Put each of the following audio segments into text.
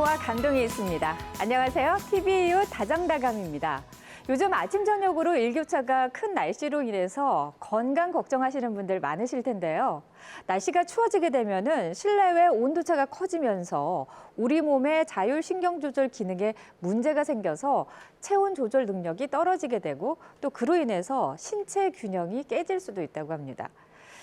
정보와 감동이 있습니다. 안녕하세요. TVU 다정다감입니다. 요즘 아침 저녁으로 일교차가 큰 날씨로 인해서 건강 걱정하시는 분들 많으실 텐데요. 날씨가 추워지게 되면은 실내외 온도차가 커지면서 우리 몸의 자율신경 조절 기능에 문제가 생겨서 체온 조절 능력이 떨어지게 되고 또 그로 인해서 신체 균형이 깨질 수도 있다고 합니다.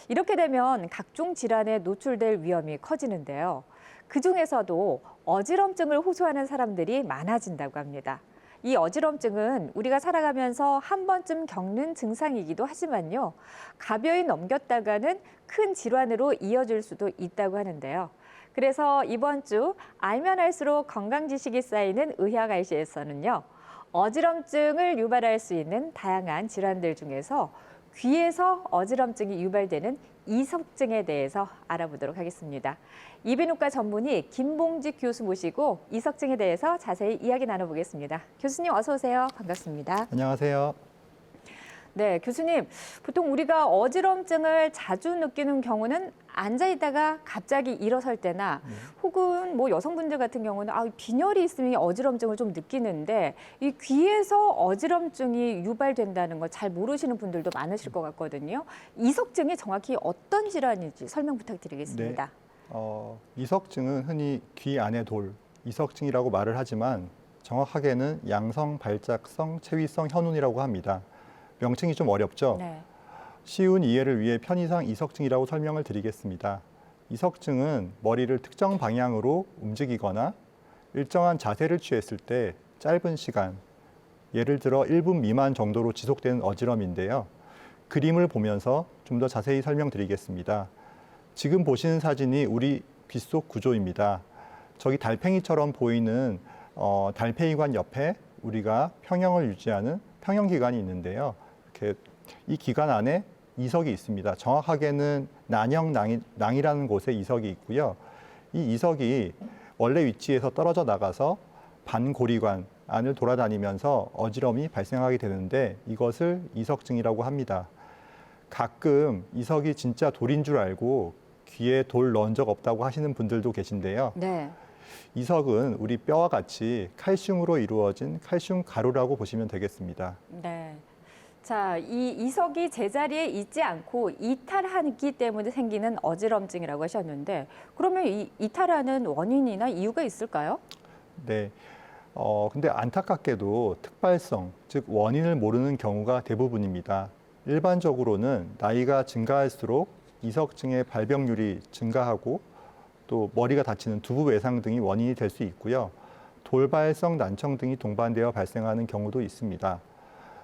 이렇게 되면 각종 질환에 노출될 위험이 커지는데요. 그중에서도 어지럼증을 호소하는 사람들이 많아진다고 합니다. 이 어지럼증은 우리가 살아가면서 한 번쯤 겪는 증상이기도 하지만요. 가벼이 넘겼다가는 큰 질환으로 이어질 수도 있다고 하는데요. 그래서 이번 주 알면 알수록 건강 지식이 쌓이는 의학 알씨에서는요. 어지럼증을 유발할 수 있는 다양한 질환들 중에서 귀에서 어지럼증이 유발되는 이석증에 대해서 알아보도록 하겠습니다. 이비인후과 전문의 김봉직 교수 모시고 이석증에 대해서 자세히 이야기 나눠보겠습니다. 교수님 어서 오세요. 반갑습니다. 안녕하세요. 네, 교수님. 보통 우리가 어지럼증을 자주 느끼는 경우는 앉아있다가 갑자기 일어설 때나 혹은 뭐 여성분들 같은 경우는 빈혈이 있으면 어지럼증을 좀 느끼는데 이 귀에서 어지럼증이 유발된다는 걸 잘 모르시는 분들도 많으실 것 같거든요. 이석증이 정확히 어떤 질환인지 설명 부탁드리겠습니다. 네. 이석증은 흔히 귀 안의 돌, 이석증이라고 말을 하지만 정확하게는 양성 발작성 체위성 현운이라고 합니다. 명칭이 좀 어렵죠? 네. 쉬운 이해를 위해 편의상 이석증이라고 설명을 드리겠습니다. 이석증은 머리를 특정 방향으로 움직이거나 일정한 자세를 취했을 때 짧은 시간, 예를 들어 1분 미만 정도로 지속되는 어지럼인데요. 그림을 보면서 좀 더 자세히 설명드리겠습니다. 지금 보시는 사진이 우리 귀 속 구조입니다. 저기 달팽이처럼 보이는 달팽이관 옆에 우리가 평형을 유지하는 평형기관이 있는데요. 이렇게 이 기관 안에 이석이 있습니다. 정확하게는 난형낭이라는 곳에 이석이 있고요. 이 이석이 원래 위치에서 떨어져 나가서 반고리관 안을 돌아다니면서 어지럼이 발생하게 되는데 이것을 이석증이라고 합니다. 가끔 이석이 진짜 돌인 줄 알고 귀에 돌 넣은 적 없다고 하시는 분들도 계신데요. 네. 이석은 우리 뼈와 같이 칼슘으로 이루어진 칼슘 가루라고 보시면 되겠습니다. 네. 자, 이 이석이 제자리에 있지 않고 이탈하기 때문에 생기는 어지럼증이라고 하셨는데 그러면 이 이탈하는 원인이나 이유가 있을까요? 네. 근데 안타깝게도 특발성, 즉 원인을 모르는 경우가 대부분입니다. 일반적으로는 나이가 증가할수록 이석증의 발병률이 증가하고 또 머리가 다치는 두부 외상 등이 원인이 될 수 있고요. 돌발성 난청 등이 동반되어 발생하는 경우도 있습니다.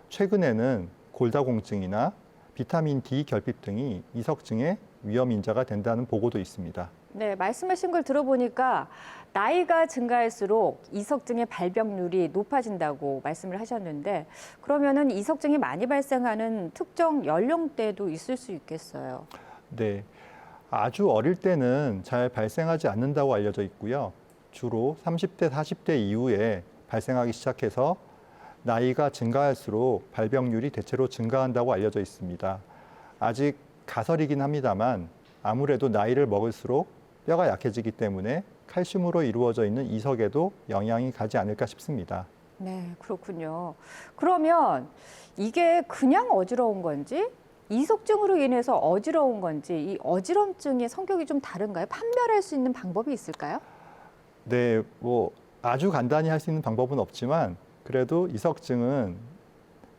최근에는 골다공증이나 비타민 D 결핍 등이 이석증의 위험 인자가 된다는 보고도 있습니다. 네, 말씀하신 걸 들어보니까 나이가 증가할수록 이석증의 발병률이 높아진다고 말씀을 하셨는데 그러면은 이석증이 많이 발생하는 특정 연령대도 있을 수 있겠어요. 네, 아주 어릴 때는 잘 발생하지 않는다고 알려져 있고요. 주로 30대, 40대 이후에 발생하기 시작해서 나이가 증가할수록 발병률이 대체로 증가한다고 알려져 있습니다. 아직 가설이긴 합니다만 아무래도 나이를 먹을수록 뼈가 약해지기 때문에 칼슘으로 이루어져 있는 이석에도 영향이 가지 않을까 싶습니다. 네, 그렇군요. 그러면 이게 그냥 어지러운 건지 이석증으로 인해서 어지러운 건지 이 어지럼증의 성격이 좀 다른가요? 판별할 수 있는 방법이 있을까요? 네, 뭐 아주 간단히 할 수 있는 방법은 없지만 그래도 이석증은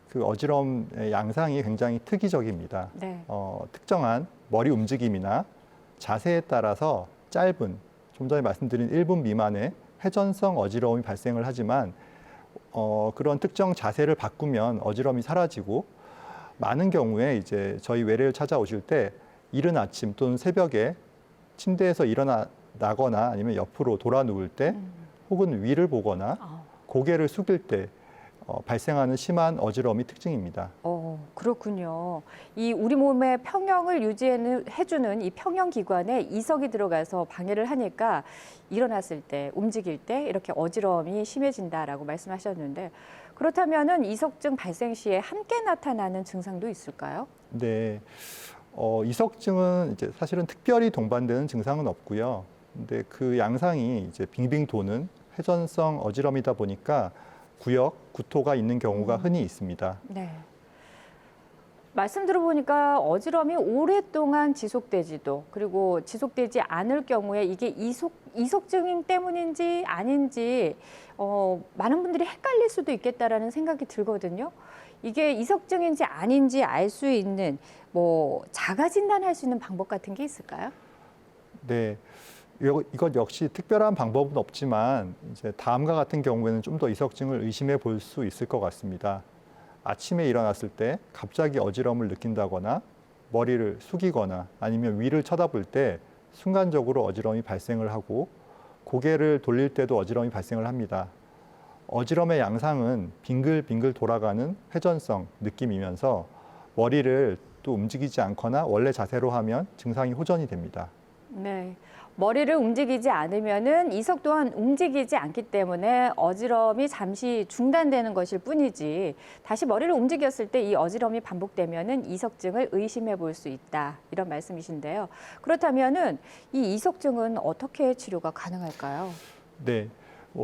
그 어지러움의 양상이 굉장히 특이적입니다. 네. 특정한 머리 움직임이나 자세에 따라서 짧은, 좀 전에 말씀드린 1분 미만의 회전성 어지러움이 발생을 하지만 그런 특정 자세를 바꾸면 어지러움이 사라지고 많은 경우에 이제 저희 외래를 찾아오실 때 이른 아침 또는 새벽에 침대에서 일어나거나 아니면 옆으로 돌아 누울 때 혹은 위를 보거나 고개를 숙일 때 발생하는 심한 어지러움이 특징입니다. 그렇군요. 이 우리 몸의 평형을 유지해주는 이 평형 기관에 이석이 들어가서 방해를 하니까 일어났을 때, 움직일 때 이렇게 어지러움이 심해진다라고 말씀하셨는데 그렇다면은 이석증 발생 시에 함께 나타나는 증상도 있을까요? 네, 이석증은 이제 사실은 특별히 동반되는 증상은 없고요. 근데 그 양상이 이제 빙빙 도는 회전성 어지럼이다 보니까 구역, 구토가 있는 경우가 흔히 있습니다. 네. 말씀 들어보니까 어지럼이 오랫동안 지속되지도 그리고 지속되지 않을 경우에 이게 이석증 때문인지 아닌지 많은 분들이 헷갈릴 수도 있겠다라는 생각이 들거든요. 이게 이석증인지 아닌지 알 수 있는 뭐 자가 진단할 수 있는 방법 같은 게 있을까요? 네. 이것 역시 특별한 방법은 없지만 이제 다음과 같은 경우에는 좀 더 이석증을 의심해 볼 수 있을 것 같습니다. 아침에 일어났을 때 갑자기 어지럼을 느낀다거나 머리를 숙이거나 아니면 위를 쳐다볼 때 순간적으로 어지럼이 발생을 하고 고개를 돌릴 때도 어지럼이 발생을 합니다. 어지럼의 양상은 빙글빙글 돌아가는 회전성 느낌이면서 머리를 또 움직이지 않거나 원래 자세로 하면 증상이 호전이 됩니다. 네. 머리를 움직이지 않으면은 이석 또한 움직이지 않기 때문에 어지럼이 잠시 중단되는 것일 뿐이지 다시 머리를 움직였을 때 이 어지럼이 반복되면은 이석증을 의심해 볼 수 있다. 이런 말씀이신데요. 그렇다면은 이 이석증은 어떻게 치료가 가능할까요? 네.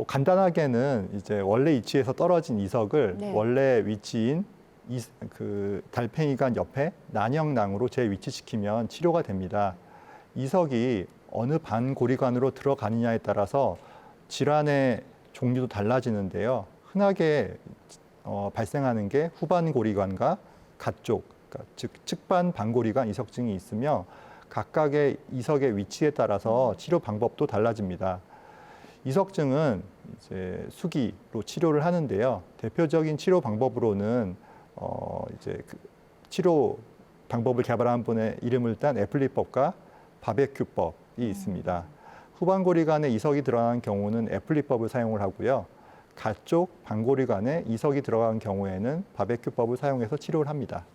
간단하게는 이제 원래 위치에서 떨어진 이석을 네. 원래 위치인 그 달팽이관 옆에 난형낭으로 재위치시키면 치료가 됩니다. 이석이 어느 반고리관으로 들어가느냐에 따라서 질환의 종류도 달라지는데요. 흔하게 발생하는 게 후반고리관과 가쪽, 그러니까 즉 측반 반고리관 이석증이 있으며 각각의 이석의 위치에 따라서 치료 방법도 달라집니다. 이석증은 이제 수기로 치료를 하는데요. 대표적인 치료 방법으로는 이제 그 치료 방법을 개발한 분의 이름을 딴 애플리법과 바베큐법이 있습니다. 후반고리관에 이석이 들어간 경우는 애플리법을 사용을 하고요. 가쪽 반고리관에 이석이 들어간 경우에는 바베큐법을 사용해서 치료를 합니다.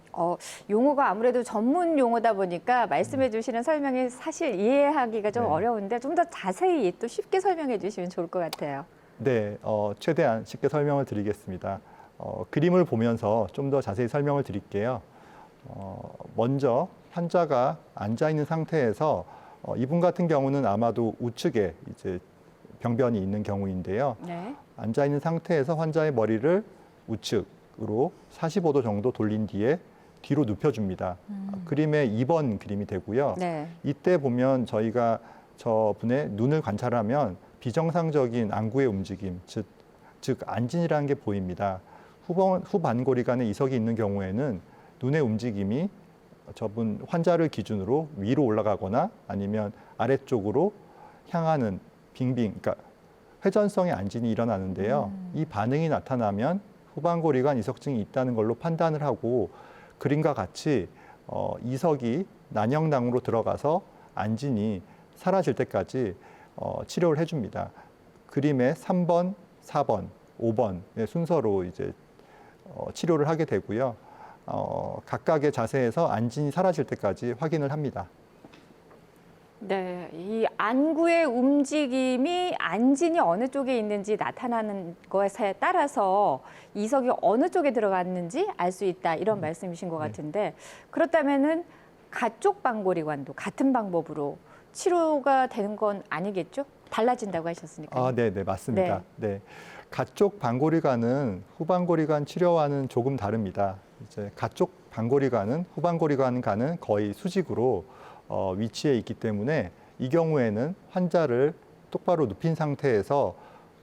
용어가 아무래도 전문 용어다 보니까 말씀해 주시는 설명이 사실 이해하기가 좀 네. 어려운데 좀 더 자세히 또 쉽게 설명해 주시면 좋을 것 같아요. 네, 최대한 쉽게 설명을 드리겠습니다. 그림을 보면서 좀 더 자세히 설명을 드릴게요. 먼저 환자가 앉아 있는 상태에서 이분 같은 경우는 아마도 우측에 이제 병변이 있는 경우인데요. 네. 앉아 있는 상태에서 환자의 머리를 우측으로 45도 정도 돌린 뒤에 뒤로 눕혀줍니다. 그림의 2번 그림이 되고요. 네. 이때 보면 저희가 저분의 눈을 관찰하면 비정상적인 안구의 움직임, 즉 안진이라는 게 보입니다. 후반고리관에 이석이 있는 경우에는 눈의 움직임이 저분 환자를 기준으로 위로 올라가거나 아니면 아래쪽으로 향하는 그러니까 회전성의 안진이 일어나는데요. 이 반응이 나타나면 후반고리관 이석증이 있다는 걸로 판단을 하고 그림과 같이 이석이 난형낭으로 들어가서 안진이 사라질 때까지 치료를 해줍니다. 그림의 3번, 4번, 5번의 순서로 이제 치료를 하게 되고요. 각각의 자세에서 안진이 사라질 때까지 확인을 합니다. 네, 이 안구의 움직임이 안진이 어느 쪽에 있는지 나타나는 것에 따라서 이석이 어느 쪽에 들어갔는지 알 수 있다 이런 말씀이신 것 같은데 그렇다면은 가쪽 반고리관도 같은 방법으로 치료가 되는 건 아니겠죠? 달라진다고 하셨으니까요. 네, 맞습니다. 네. 가쪽 반고리관은 후반고리관 치료와는 조금 다릅니다. 이제 가쪽 반고리관은 후반고리관과는 거의 수직으로 위치해 있기 때문에 이 경우에는 환자를 똑바로 눕힌 상태에서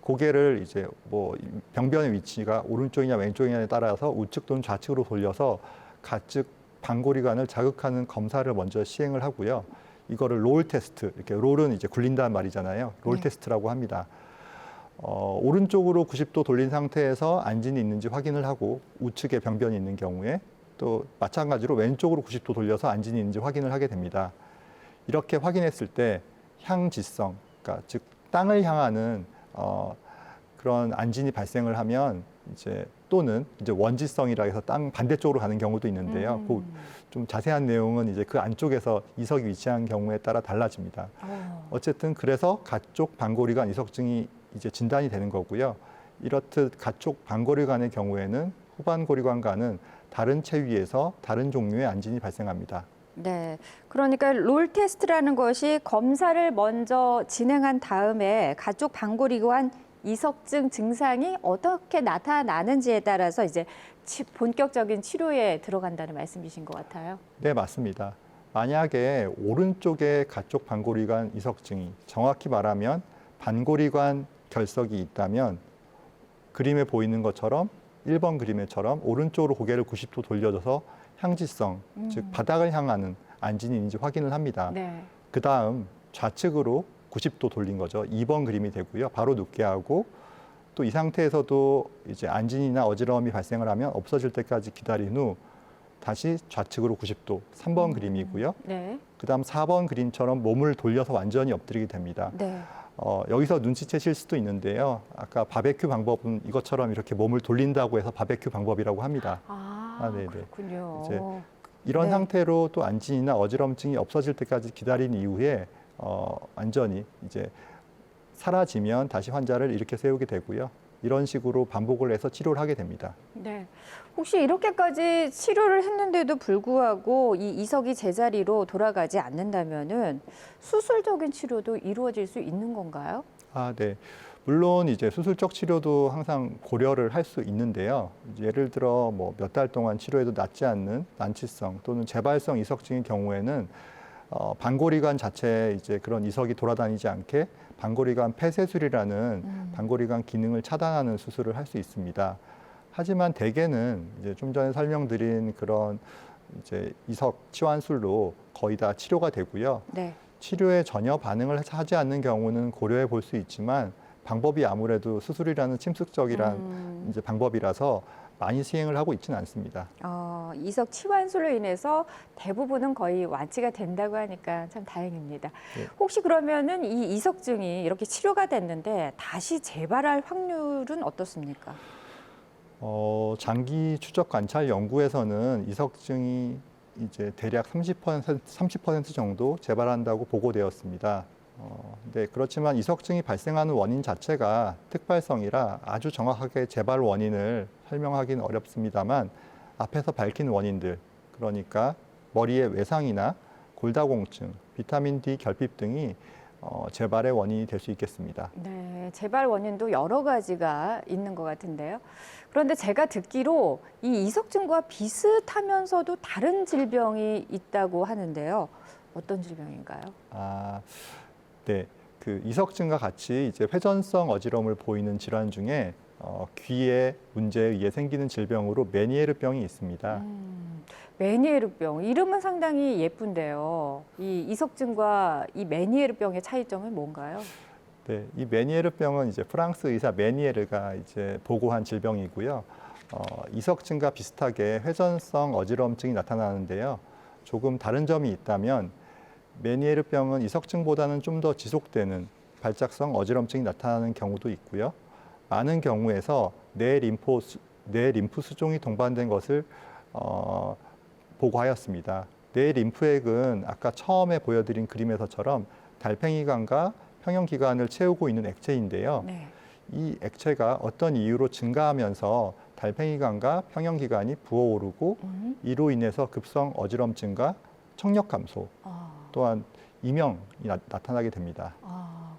고개를 이제 뭐 병변의 위치가 오른쪽이냐 왼쪽이냐에 따라서 우측 또는 좌측으로 돌려서 가측 반고리관을 자극하는 검사를 먼저 시행을 하고요. 이거를 롤 테스트, 이렇게 롤은 이제 굴린다는 말이잖아요. 롤 네. 테스트라고 합니다. 오른쪽으로 90도 돌린 상태에서 안진이 있는지 확인을 하고 우측에 병변이 있는 경우에 또 마찬가지로 왼쪽으로 90도 돌려서 안진이 있는지 확인을 하게 됩니다. 이렇게 확인했을 때 향지성, 그러니까 즉 땅을 향하는 그런 안진이 발생을 하면 이제 또는 이제 원지성이라 해서 땅 반대쪽으로 가는 경우도 있는데요. 좀 자세한 내용은 이제 그 안쪽에서 이석이 위치한 경우에 따라 달라집니다. 어쨌든 그래서 가쪽 반고리관 이석증이 이제 진단이 되는 거고요. 이렇듯 가쪽 반고리관의 경우에는 후반고리관과는 다른 체위에서 다른 종류의 안진이 발생합니다. 네, 그러니까 롤 테스트라는 것이 검사를 먼저 진행한 다음에 가쪽 반고리관 이석증 증상이 어떻게 나타나는지에 따라서 이제 본격적인 치료에 들어간다는 말씀이신 것 같아요. 네, 맞습니다. 만약에 오른쪽에 가쪽 반고리관 이석증이 정확히 말하면 반고리관 결석이 있다면 그림에 보이는 것처럼 1번 그림에처럼 오른쪽으로 고개를 90도 돌려줘서 향지성, 즉 바닥을 향하는 안진인지 확인을 합니다. 네. 그 다음 좌측으로 90도 돌린 거죠. 2번 그림이 되고요. 바로 눕게 하고 또 이 상태에서도 이제 안진이나 어지러움이 발생을 하면 없어질 때까지 기다린 후 다시 좌측으로 90도 3번 그림이고요. 네. 그 다음 4번 그림처럼 몸을 돌려서 완전히 엎드리게 됩니다. 네. 여기서 눈치채실 수도 있는데요. 아까 바베큐 방법은 이것처럼 이렇게 몸을 돌린다고 해서 바베큐 방법이라고 합니다. 네네. 그렇군요. 이제 이런 네. 상태로 또 안진이나 어지럼증이 없어질 때까지 기다린 이후에 완전히 이제 사라지면 다시 환자를 일으켜 세우게 되고요. 이런 식으로 반복을 해서 치료를 하게 됩니다. 네. 혹시 이렇게까지 치료를 했는데도 불구하고 이 이석이 제자리로 돌아가지 않는다면은 수술적인 치료도 이루어질 수 있는 건가요? 네. 물론 이제 수술적 치료도 항상 고려를 할 수 있는데요. 예를 들어 뭐 몇 달 동안 치료해도 낫지 않는 난치성 또는 재발성 이석증의 경우에는 반고리관 자체에 이제 그런 이석이 돌아다니지 않게 반고리관 폐쇄술이라는 반고리관 기능을 차단하는 수술을 할 수 있습니다. 하지만 대개는 이제 좀 전에 설명드린 그런 이제 이석 치환술로 거의 다 치료가 되고요. 네. 치료에 전혀 반응을 하지 않는 경우는 고려해 볼 수 있지만 방법이 아무래도 수술이라는 침습적이란 이제 방법이라서 많이 시행을 하고 있지는 않습니다. 이석 치환술로 인해서 대부분은 거의 완치가 된다고 하니까 참 다행입니다. 네. 혹시 그러면은 이 이석증이 이렇게 치료가 됐는데 다시 재발할 확률은 어떻습니까? 장기 추적 관찰 연구에서는 이석증이 이제 대략 30% 정도 재발한다고 보고되었습니다. 네, 그렇지만 이석증이 발생하는 원인 자체가 특발성이라 아주 정확하게 재발 원인을 설명하기는 어렵습니다만 앞에서 밝힌 원인들, 그러니까 머리의 외상이나 골다공증, 비타민 D 결핍 등이 재발의 원인이 될 수 있겠습니다. 네, 재발 원인도 여러 가지가 있는 것 같은데요. 그런데 제가 듣기로 이 이석증과 비슷하면서도 다른 질병이 있다고 하는데요. 어떤 질병인가요? 네, 그 이석증과 같이 이제 회전성 어지러움을 보이는 질환 중에 귀의 문제에 의해 생기는 질병으로 메니에르병이 있습니다. 메니에르병 이름은 상당히 예쁜데요. 이 이석증과 이 메니에르병의 차이점은 뭔가요? 네, 이 메니에르병은 이제 프랑스 의사 메니에르가 이제 보고한 질병이고요. 이석증과 비슷하게 회전성 어지러움증이 나타나는데요. 조금 다른 점이 있다면 메니에르병은 이석증보다는 좀 더 지속되는 발작성 어지럼증이 나타나는 경우도 있고요. 많은 경우에서 뇌 림프 수종이 동반된 것을 보고하였습니다. 뇌 림프액은 아까 처음에 보여드린 그림에서처럼 달팽이관과 평형기관을 채우고 있는 액체인데요. 네. 이 액체가 어떤 이유로 증가하면서 달팽이관과 평형기관이 부어오르고 이로 인해서 급성 어지럼증과 청력 감소, 또한 이명이 나타나게 됩니다.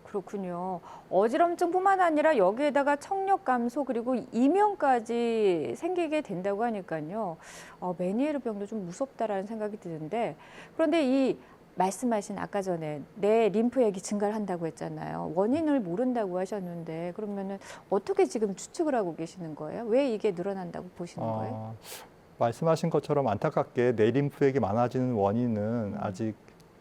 그렇군요. 어지럼증뿐만 아니라 여기에다가 청력 감소 그리고 이명까지 생기게 된다고 하니까요. 메니에르병도 좀 무섭다라는 생각이 드는데 그런데 이 말씀하신 아까 전에 뇌 림프액이 증가를 한다고 했잖아요. 원인을 모른다고 하셨는데 그러면은 어떻게 지금 추측을 하고 계시는 거예요? 왜 이게 늘어난다고 보시는 거예요? 말씀하신 것처럼 안타깝게 뇌 림프액이 많아지는 원인은 아직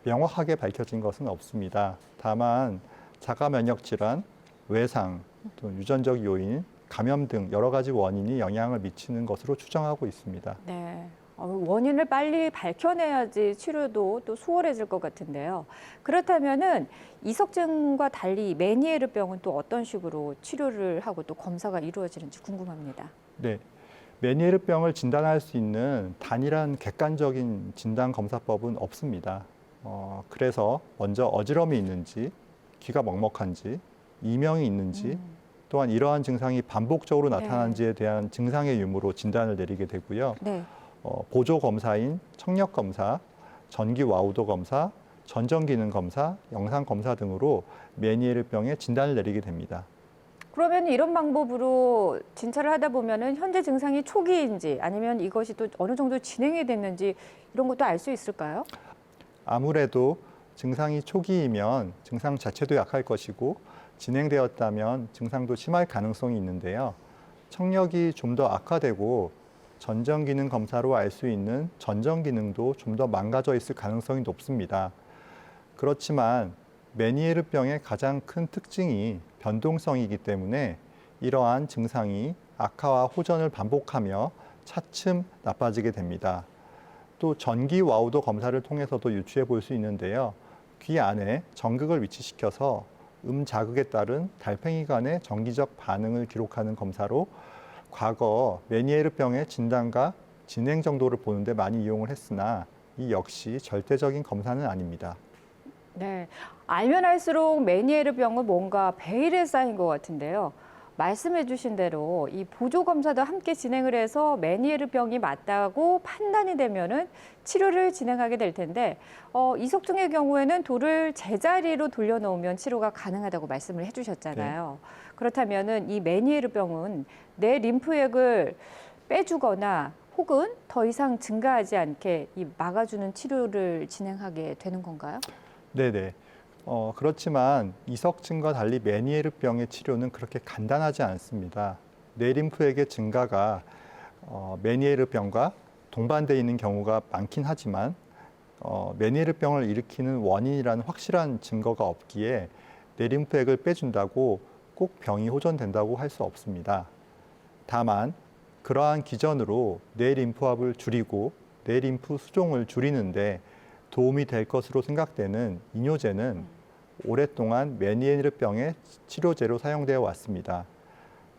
명확하게 밝혀진 것은 없습니다. 다만 자가 면역 질환, 외상, 또 유전적 요인, 감염 등 여러 가지 원인이 영향을 미치는 것으로 추정하고 있습니다. 네. 원인을 빨리 밝혀내야지 치료도 또 수월해질 것 같은데요. 그렇다면은 이석증과 달리 메니에르병은 또 어떤 식으로 치료를 하고 또 검사가 이루어지는지 궁금합니다. 네. 메니에르병을 진단할 수 있는 단일한 객관적인 진단 검사법은 없습니다. 그래서 먼저 어지럼이 있는지, 귀가 먹먹한지, 이명이 있는지, 또한 이러한 증상이 반복적으로 나타나는지에 대한 증상의 유무로 진단을 내리게 되고요. 네. 보조 검사인 청력 검사, 전기 와우도 검사, 전정 기능 검사, 영상 검사 등으로 메니에르병의 진단을 내리게 됩니다. 그러면 이런 방법으로 진찰을 하다 보면은 현재 증상이 초기인지 아니면 이것이 또 어느 정도 진행이 됐는지 이런 것도 알 수 있을까요? 아무래도 증상이 초기이면 증상 자체도 약할 것이고 진행되었다면 증상도 심할 가능성이 있는데요. 청력이 좀 더 악화되고 전정 기능 검사로 알 수 있는 전정 기능도 좀 더 망가져 있을 가능성이 높습니다. 그렇지만 메니에르병의 가장 큰 특징이 변동성이기 때문에 이러한 증상이 악화와 호전을 반복하며 차츰 나빠지게 됩니다. 또 전기 와우도 검사를 통해서도 유추해 볼 수 있는데요. 귀 안에 전극을 위치시켜서 자극에 따른 달팽이 간의 정기적 반응을 기록하는 검사로 과거 메니에르병의 진단과 진행 정도를 보는데 많이 이용을 했으나 이 역시 절대적인 검사는 아닙니다. 네, 알면 알수록 메니에르병은 뭔가 베일에 쌓인 것 같은데요. 말씀해주신 대로 이 보조 검사도 함께 진행을 해서 메니에르병이 맞다고 판단이 되면은 치료를 진행하게 될 텐데 이석증의 경우에는 돌을 제자리로 돌려놓으면 치료가 가능하다고 말씀을 해주셨잖아요. 그렇다면은 이 메니에르병은 내 림프액을 빼주거나 혹은 더 이상 증가하지 않게 이 막아주는 치료를 진행하게 되는 건가요? 네네. 그렇지만 이석증과 달리 메니에르병의 치료는 그렇게 간단하지 않습니다. 뇌림프액의 증가가 메니에르병과 동반되어 있는 경우가 많긴 하지만 메니에르병을 일으키는 원인이라는 확실한 증거가 없기에 뇌림프액을 빼준다고 꼭 병이 호전된다고 할 수 없습니다. 다만 그러한 기전으로 뇌림프압을 줄이고 뇌림프 수종을 줄이는데 도움이 될 것으로 생각되는 이뇨제는 오랫동안 메니에르병의 치료제로 사용되어 왔습니다.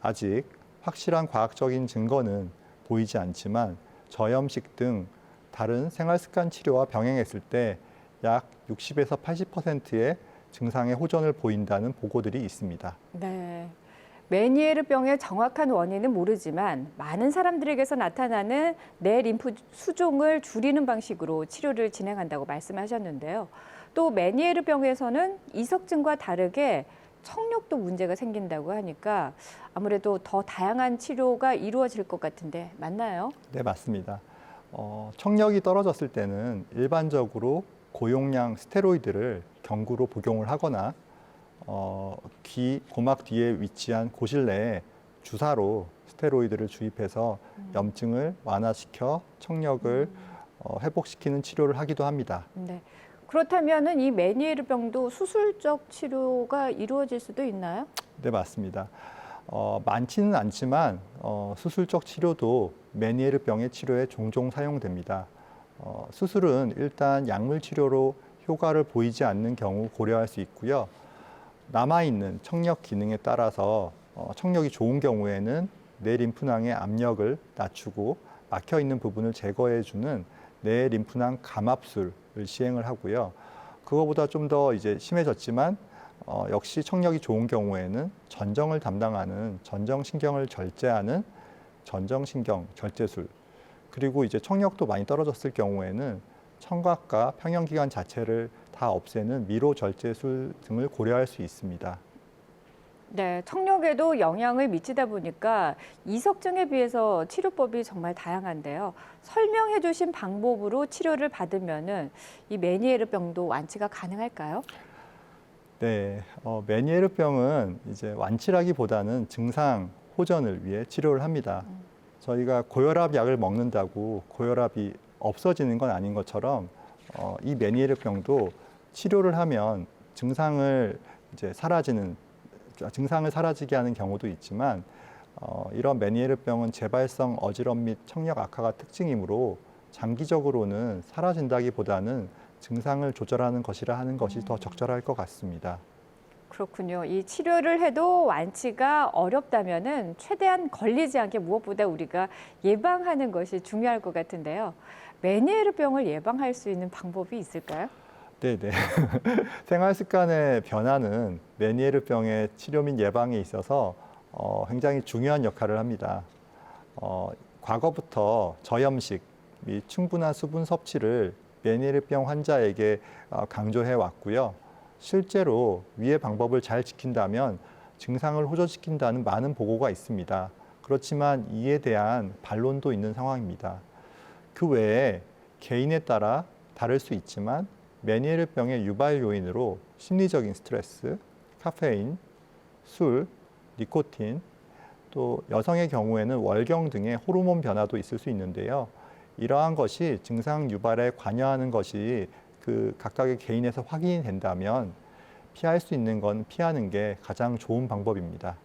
아직 확실한 과학적인 증거는 보이지 않지만 저염식 등 다른 생활습관 치료와 병행했을 때 약 60에서 80%의 증상의 호전을 보인다는 보고들이 있습니다. 네. 메니에르병의 정확한 원인은 모르지만 많은 사람들에게서 나타나는 뇌 림프 수종을 줄이는 방식으로 치료를 진행한다고 말씀하셨는데요. 또 메니에르병에서는 이석증과 다르게 청력도 문제가 생긴다고 하니까 아무래도 더 다양한 치료가 이루어질 것 같은데 맞나요? 네, 맞습니다. 청력이 떨어졌을 때는 일반적으로 고용량 스테로이드를 경구로 복용을 하거나 귀 고막 뒤에 위치한 고실 내에 주사로 스테로이드를 주입해서 염증을 완화시켜 청력을 회복시키는 치료를 하기도 합니다. 네. 그렇다면은 이 메니에르병도 수술적 치료가 이루어질 수도 있나요? 네, 맞습니다. 많지는 않지만 수술적 치료도 메니에르병의 치료에 종종 사용됩니다. 수술은 일단 약물 치료로 효과를 보이지 않는 경우 고려할 수 있고요. 남아있는 청력 기능에 따라서 청력이 좋은 경우에는 뇌 림프낭의 압력을 낮추고 막혀 있는 부분을 제거해주는 뇌 림프낭 감압술을 시행을 하고요. 그거보다 좀 더 이제 심해졌지만 역시 청력이 좋은 경우에는 전정을 담당하는 전정신경을 절제하는 전정신경 절제술, 그리고 이제 청력도 많이 떨어졌을 경우에는 청각과 평형기관 자체를 다 없애는 미로 절제술 등을 고려할 수 있습니다. 네, 청력에도 영향을 미치다 보니까 이석증에 비해서 치료법이 정말 다양한데요. 설명해 주신 방법으로 치료를 받으면은 이 메니에르병도 완치가 가능할까요? 네, 메니에르병은 이제 완치라기보다는 증상 호전을 위해 치료를 합니다. 저희가 고혈압 약을 먹는다고 고혈압이 없어지는 건 아닌 것처럼 이 메니에르병도 치료를 하면 증상을 사라지게 하는 경우도 있지만 이런 메니에르병은 재발성 어지럼 및 청력 악화가 특징이므로 장기적으로는 사라진다기보다는 증상을 조절하는 것이라 하는 것이 더 적절할 것 같습니다. 그렇군요. 이 치료를 해도 완치가 어렵다면은 최대한 걸리지 않게 무엇보다 우리가 예방하는 것이 중요할 것 같은데요. 메니에르병을 예방할 수 있는 방법이 있을까요? 네네. 생활 습관의 변화는 메니에르병의 치료 및 예방에 있어서 굉장히 중요한 역할을 합니다. 과거부터 저염식 및 충분한 수분 섭취를 메니에르병 환자에게 강조해 왔고요. 실제로 위의 방법을 잘 지킨다면 증상을 호전시킨다는 많은 보고가 있습니다. 그렇지만 이에 대한 반론도 있는 상황입니다. 그 외에 개인에 따라 다를 수 있지만 메니에르병의 유발 요인으로 심리적인 스트레스, 카페인, 술, 니코틴, 또 여성의 경우에는 월경 등의 호르몬 변화도 있을 수 있는데요. 이러한 것이 증상 유발에 관여하는 것이 그 각각의 개인에서 확인이 된다면 피할 수 있는 건 피하는 게 가장 좋은 방법입니다.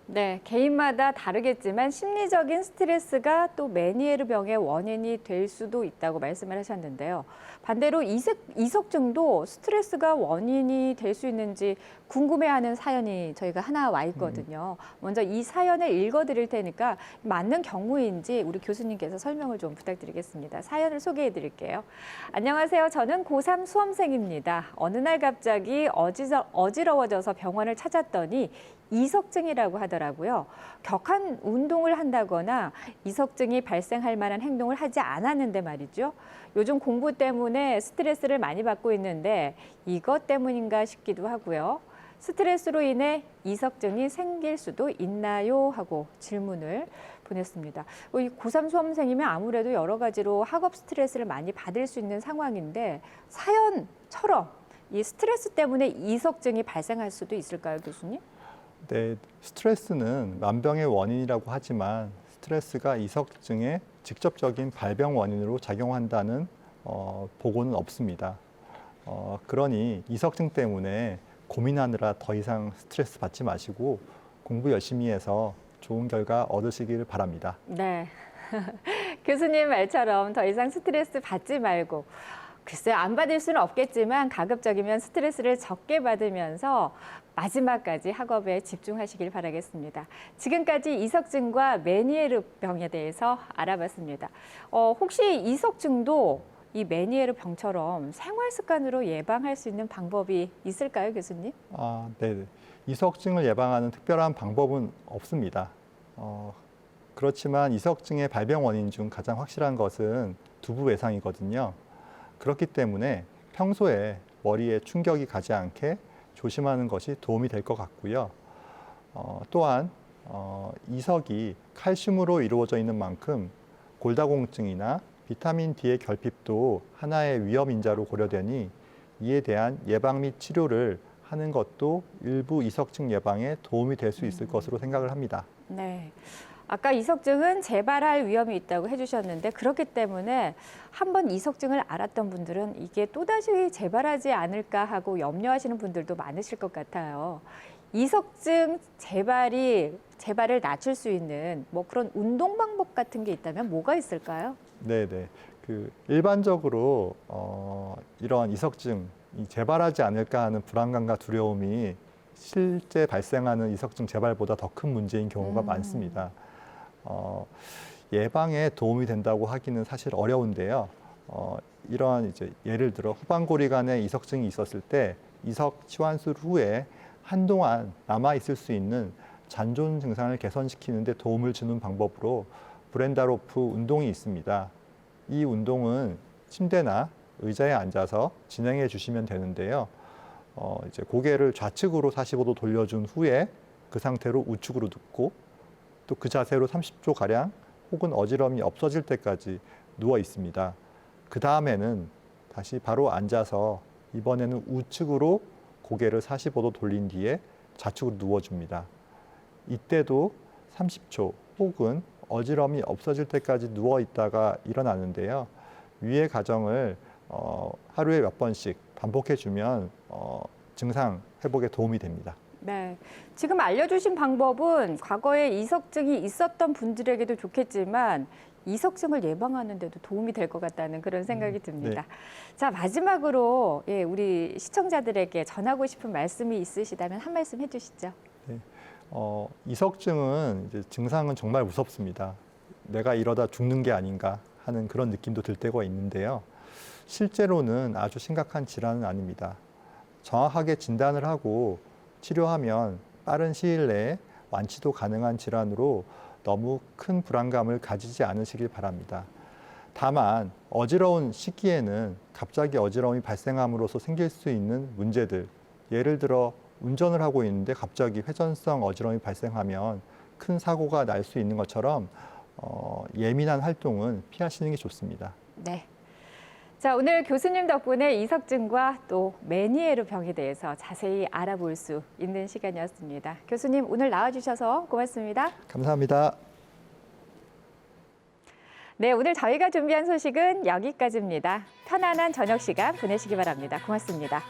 네, 개인마다 다르겠지만 심리적인 스트레스가 또 메니에르 병의 원인이 될 수도 있다고 말씀을 하셨는데요. 반대로 이석증도 스트레스가 원인이 될 수 있는지 궁금해하는 사연이 저희가 하나 와 있거든요. 먼저 이 사연을 읽어드릴 테니까 맞는 경우인지 우리 교수님께서 설명을 좀 부탁드리겠습니다. 사연을 소개해 드릴게요. 안녕하세요. 저는 고3 수험생입니다. 어느 날 갑자기 어지러워져서 병원을 찾았더니 이석증이라고 하더라고요. 격한 운동을 한다거나 이석증이 발생할 만한 행동을 하지 않았는데 말이죠. 요즘 공부 때문에 스트레스를 많이 받고 있는데 이것 때문인가 싶기도 하고요. 스트레스로 인해 이석증이 생길 수도 있나요? 하고 질문을 보냈습니다. 이 고3 수험생이면 아무래도 여러 가지로 학업 스트레스를 많이 받을 수 있는 상황인데 사연처럼 이 스트레스 때문에 이석증이 발생할 수도 있을까요, 교수님? 네, 스트레스는 만병의 원인이라고 하지만 스트레스가 이석증의 직접적인 발병 원인으로 작용한다는 보고는 없습니다. 그러니 이석증 때문에 고민하느라 더 이상 스트레스 받지 마시고 공부 열심히 해서 좋은 결과 얻으시길 바랍니다. 네. 교수님 말처럼 더 이상 스트레스 받지 말고 글쎄요, 안 받을 수는 없겠지만 가급적이면 스트레스를 적게 받으면서 마지막까지 학업에 집중하시길 바라겠습니다. 지금까지 이석증과 메니에르 병에 대해서 알아봤습니다. 혹시 이석증도 이 메니에르 병처럼 생활 습관으로 예방할 수 있는 방법이 있을까요, 교수님? 네. 이석증을 예방하는 특별한 방법은 없습니다. 그렇지만 이석증의 발병 원인 중 가장 확실한 것은 두부 외상이거든요. 그렇기 때문에 평소에 머리에 충격이 가지 않게 조심하는 것이 도움이 될 것 같고요. 또한 이석이 칼슘으로 이루어져 있는 만큼 골다공증이나 비타민 D의 결핍도 하나의 위험 인자로 고려되니 이에 대한 예방 및 치료를 하는 것도 일부 이석증 예방에 도움이 될 수 있을 것으로 생각을 합니다. 네. 아까 이석증은 재발할 위험이 있다고 해주셨는데 그렇기 때문에 한번 이석증을 알았던 분들은 이게 또다시 재발하지 않을까 하고 염려하시는 분들도 많으실 것 같아요. 이석증 재발을 낮출 수 있는 뭐 그런 운동 방법 같은 게 있다면 뭐가 있을까요? 네네. 일반적으로 이런 이석증이 재발하지 않을까 하는 불안감과 두려움이 실제 발생하는 이석증 재발보다 더 큰 문제인 경우가 많습니다. 예방에 도움이 된다고 하기는 사실 어려운데요. 이러한 예를 들어 후반고리간에 이석증이 있었을 때 이석 치환술 후에 한동안 남아 있을 수 있는 잔존 증상을 개선시키는 데 도움을 주는 방법으로 브렌다로프 운동이 있습니다. 이 운동은 침대나 의자에 앉아서 진행해 주시면 되는데요. 고개를 좌측으로 45도 돌려준 후에 그 상태로 우측으로 눕고 또 그 자세로 30초 가량 혹은 어지러움이 없어질 때까지 누워 있습니다. 그 다음에는 다시 바로 앉아서 이번에는 우측으로 고개를 45도 돌린 뒤에 좌측으로 누워줍니다. 이때도 30초 혹은 어지러움이 없어질 때까지 누워 있다가 일어나는데요. 위의 과정을 하루에 몇 번씩 반복해 주면 증상 회복에 도움이 됩니다. 네. 지금 알려주신 방법은 과거에 이석증이 있었던 분들에게도 좋겠지만 이석증을 예방하는 데도 도움이 될 것 같다는 그런 생각이 듭니다. 네. 자, 마지막으로 우리 시청자들에게 전하고 싶은 말씀이 있으시다면 한 말씀 해주시죠. 네. 이석증은 증상은 정말 무섭습니다. 내가 이러다 죽는 게 아닌가 하는 그런 느낌도 들 때가 있는데요. 실제로는 아주 심각한 질환은 아닙니다. 정확하게 진단을 하고 치료하면 빠른 시일 내에 완치도 가능한 질환으로 너무 큰 불안감을 가지지 않으시길 바랍니다. 다만 어지러운 시기에는 갑자기 어지러움이 발생함으로써 생길 수 있는 문제들, 예를 들어 운전을 하고 있는데 갑자기 회전성 어지러움이 발생하면 큰 사고가 날 수 있는 것처럼 예민한 활동은 피하시는 게 좋습니다. 네. 자, 오늘 교수님 덕분에 이석증과 또 메니에르 병에 대해서 자세히 알아볼 수 있는 시간이었습니다. 교수님, 오늘 나와주셔서 고맙습니다. 감사합니다. 네, 오늘 저희가 준비한 소식은 여기까지입니다. 편안한 저녁 시간 보내시기 바랍니다. 고맙습니다.